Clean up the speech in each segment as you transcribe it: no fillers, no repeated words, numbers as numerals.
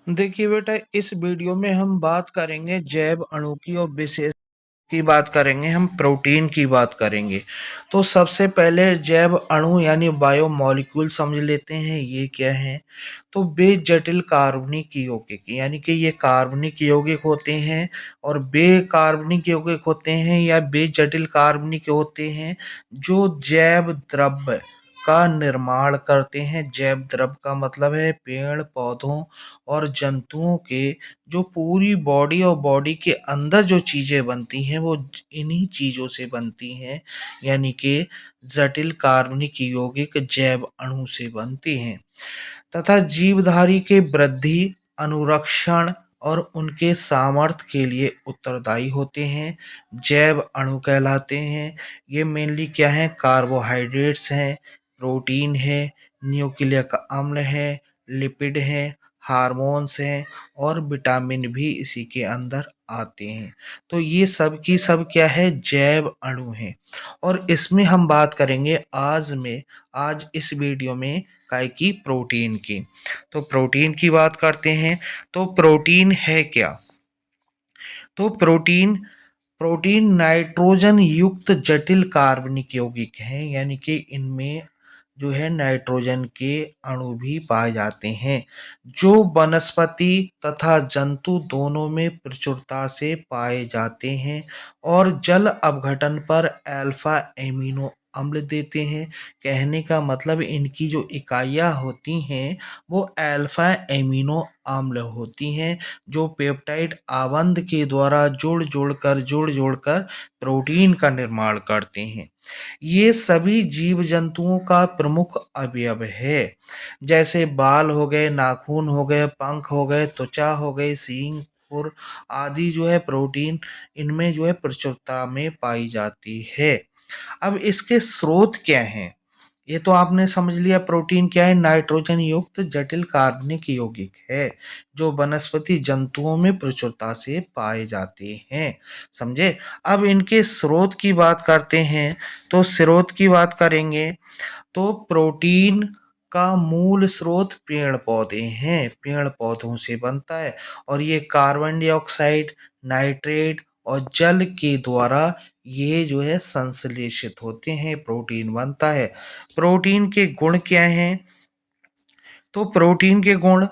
देखिए बेटा, इस वीडियो में हम बात करेंगे जैव अणु की और विशेष की बात करेंगे, हम प्रोटीन की बात करेंगे। तो सबसे पहले जैव अणु यानी बायोमोलिक्यूल समझ लेते हैं, ये क्या है। तो वे जटिल कार्बनिक यौगिक यानी कि ये कार्बनिक यौगिक होते हैं और बेकार्बनिक यौगिक होते हैं या बेजटिल कार्बनिक होते हैं जो जैव द्रव्य का निर्माण करते हैं। जैव द्रव्य का मतलब है पेड़ पौधों और जंतुओं के जो पूरी बॉडी और बॉडी के अंदर जो चीजें बनती हैं वो इन्हीं चीजों से बनती हैं, यानी कि जटिल कार्बनिक यौगिक जैव अणु से बनती हैं तथा जीवधारी के वृद्धि, अनुरक्षण और उनके सामर्थ्य के लिए उत्तरदायी होते हैं। जैव अणु कहलाते हैं। ये मेनली क्या है, कार्बोहाइड्रेट्स हैं, प्रोटीन है, न्यूक्लिक अम्ल है, लिपिड है, हार्मोन्स हैं और विटामिन भी इसी के अंदर आते हैं। तो ये सब की सब क्या है, जैव अणु हैं। और इसमें हम बात करेंगे आज इस वीडियो में काय की, प्रोटीन की। तो प्रोटीन की बात करते हैं। तो प्रोटीन है क्या। तो प्रोटीन प्रोटीन नाइट्रोजन युक्त जटिल कार्बनिक यौगिक हैं, यानी कि इनमें जो है नाइट्रोजन के अणु भी पाए जाते हैं जो वनस्पति तथा जंतु दोनों में प्रचुरता से पाए जाते हैं और जल अपघटन पर अल्फा एमिनो अम्ल देते हैं। कहने का मतलब इनकी जो इकाइयाँ होती हैं वो अल्फा एमिनो अम्ल होती हैं जो पेप्टाइड आबंध के द्वारा जुड़ जोड़कर प्रोटीन का निर्माण करते हैं। ये सभी जीव जंतुओं का प्रमुख अवयव है। जैसे बाल हो गए, नाखून हो गए, पंख हो गए, त्वचा हो गई, सींग, खुर आदि जो है प्रोटीन इनमें जो है प्रचुरता में पाई जाती है। अब इसके स्रोत क्या हैं। ये तो आपने समझ लिया, प्रोटीन क्या है, नाइट्रोजन युक्त जटिल कार्बनिक यौगिक है जो वनस्पति जंतुओं में प्रचुरता से पाए जाते हैं। समझे। अब इनके स्रोत की बात करते हैं। तो स्रोत की बात करेंगे तो प्रोटीन का मूल स्रोत पेड़ पौधे हैं, पेड़ पौधों से बनता है और ये कार्बन डाइऑक्साइड, नाइट्रेट और जल के द्वारा ये जो है संश्लेषित होते हैं, प्रोटीन बनता है। प्रोटीन के गुण क्या हैं। तो प्रोटीन के गुण,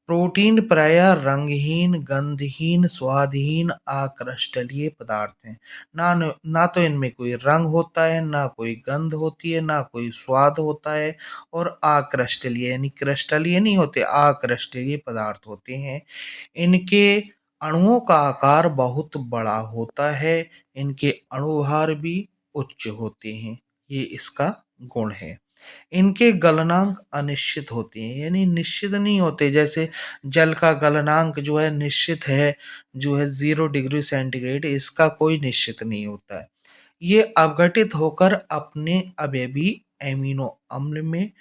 प्रोटीन प्रायः रंगहीन, गंधहीन, स्वादहीन, अक्रिस्टलीय पदार्थ हैं। ना तो इनमें कोई रंग होता है, ना कोई गंध होती है, ना कोई स्वाद होता है और अक्रिस्टलीय यानी क्रिस्टलीय नहीं होते, अक्रिस्टलीय पदार्थ होते हैं। इनके अणुओं का आकार बहुत बड़ा होता है। इनके अणुभार भी उच्च होते हैं। ये इसका गुण है। इनके गलनांक अनिश्चित होते हैं, यानी निश्चित नहीं होते। जैसे जल का गलनांक जो है निश्चित है, जो है 0 डिग्री सेंटीग्रेड, इसका कोई निश्चित नहीं होता है। ये अपघटित होकर अपने अवयवी एमिनो अम्ल में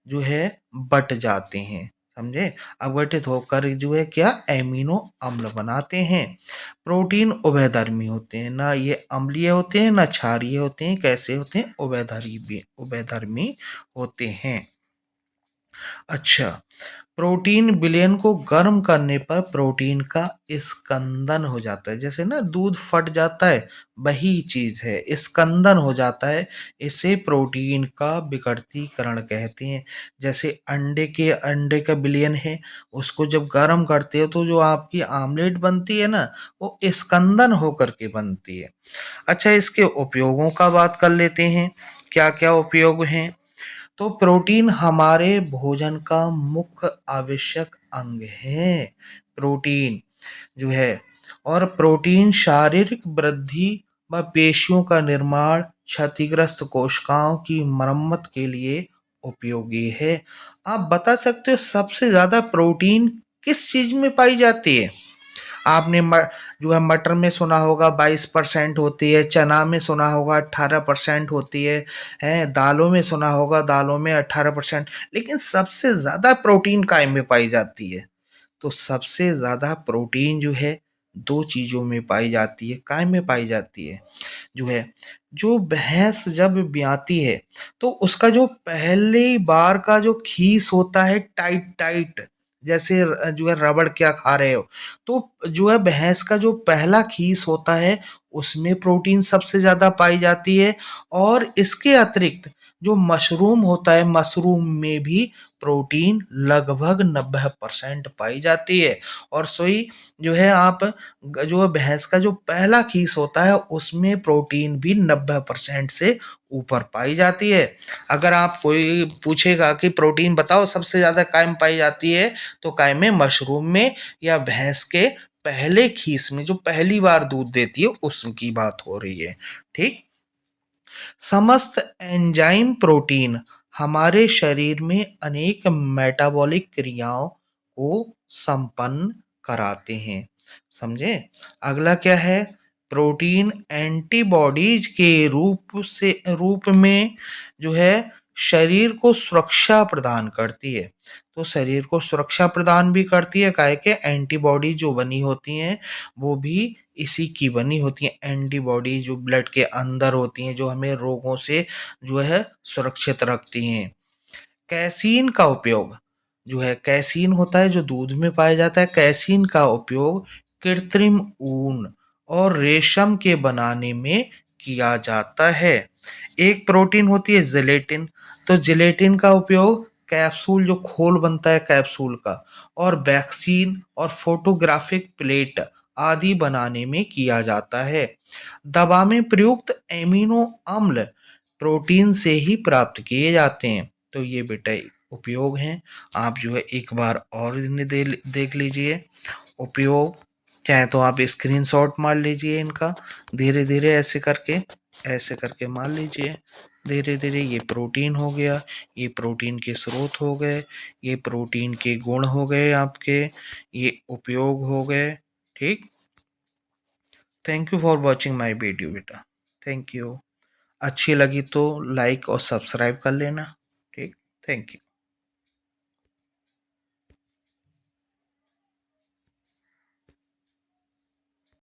जो है बट जाते हैं। समझे। अपघटित होकर जो है क्या, एमिनो अम्ल बनाते हैं। प्रोटीन उभयधर्मी होते हैं, ना ये अम्लीय होते हैं ना क्षारीय होते हैं। कैसे होते हैं, उभयधर्मी होते हैं। अच्छा, प्रोटीन विलयन को गर्म करने पर प्रोटीन का स्कंदन हो जाता है। जैसे ना दूध फट जाता है, वही चीज है, स्कंदन हो जाता है। इसे प्रोटीन का विकृतीकरण कहते हैं। जैसे अंडे का विलयन है, उसको जब गर्म करते हो तो जो आपकी आमलेट बनती है ना, वो स्कंदन होकर के बनती है। अच्छा, इसके उपयोगों का बात कर लेते हैं, क्या क्या उपयोग हैं। तो प्रोटीन हमारे भोजन का मुख्य आवश्यक अंग है। प्रोटीन जो है, और प्रोटीन शारीरिक वृद्धि व पेशियों का निर्माण, क्षतिग्रस्त कोशिकाओं की मरम्मत के लिए उपयोगी है। आप बता सकते हो सबसे ज्यादा प्रोटीन किस चीज में पाई जाती है। आपने जो है मटर में सुना होगा 22% होती है, चना में सुना होगा 18% होती है, दालों में सुना होगा दालों में 18%। लेकिन सबसे ज्यादा प्रोटीन काय में पाई जाती है। तो सबसे ज्यादा प्रोटीन जो है दो चीजों में पाई जाती है। काय में पाई जाती है, जो है जो भैंस जब ब्याती है तो उसका जो पहली बार का जो खीस होता है, टाइट टाइट जैसे जो है रबड़ क्या खा रहे हो, तो जो है भैंस का जो पहला खीस होता है उसमें प्रोटीन सबसे ज्यादा पाई जाती है। और इसके अतिरिक्त जो मशरूम होता है, मशरूम में भी प्रोटीन लगभग 90% पाई जाती है। और सोई जो है आप जो है भैंस का जो पहला खीस होता है उसमें प्रोटीन भी 90% से ऊपर पाई जाती है। अगर आप कोई पूछेगा कि प्रोटीन बताओ सबसे ज्यादा काय में पाई जाती है, तो काय में, मशरूम में, या भैंस के पहले खीस में जो पहली बार दूध देती है उसकी बात हो रही है। ठीक। समस्त एंजाइम प्रोटीन हमारे शरीर में अनेक मेटाबॉलिक क्रियाओं को संपन्न कराते हैं। समझे। अगला क्या है, प्रोटीन एंटीबॉडीज के रूप में जो है शरीर को सुरक्षा प्रदान करती है। तो शरीर को सुरक्षा प्रदान भी करती है, काहे के एंटीबॉडी जो बनी होती हैं वो भी इसी की बनी होती है। एंटीबॉडी जो ब्लड के अंदर होती हैं, जो हमें रोगों से जो है सुरक्षित रखती हैं। कैसीन का उपयोग जो है, कैसीन होता है जो दूध में पाया जाता है। कैसीन का उपयोग कृत्रिम ऊन और रेशम के बनाने में किया जाता है। एक प्रोटीन होती है जिलेटिन। तो जिलेटिन का उपयोग कैप्सूल, जो खोल बनता है कैप्सूल का, और वैक्सीन और फोटोग्राफिक प्लेट आदि बनाने में किया जाता है। दवा में प्रयुक्त एमिनो अम्ल प्रोटीन से ही प्राप्त किए जाते हैं। तो ये बेटा उपयोग हैं। आप जो है एक बार और इन्हें देख लीजिए उपयोग। चाहे तो आप स्क्रीनशॉट मार लीजिए इनका, धीरे धीरे ऐसे करके मार लीजिए। धीरे धीरे ये प्रोटीन हो गया, ये प्रोटीन के स्रोत हो गए, ये प्रोटीन के गुण हो गए आपके, ये उपयोग हो गए। ठीक। Thank you for watching my video बेटा। Thank you. अच्छी लगी तो लाइक और सब्सक्राइब कर लेना। ठीक। Thank you.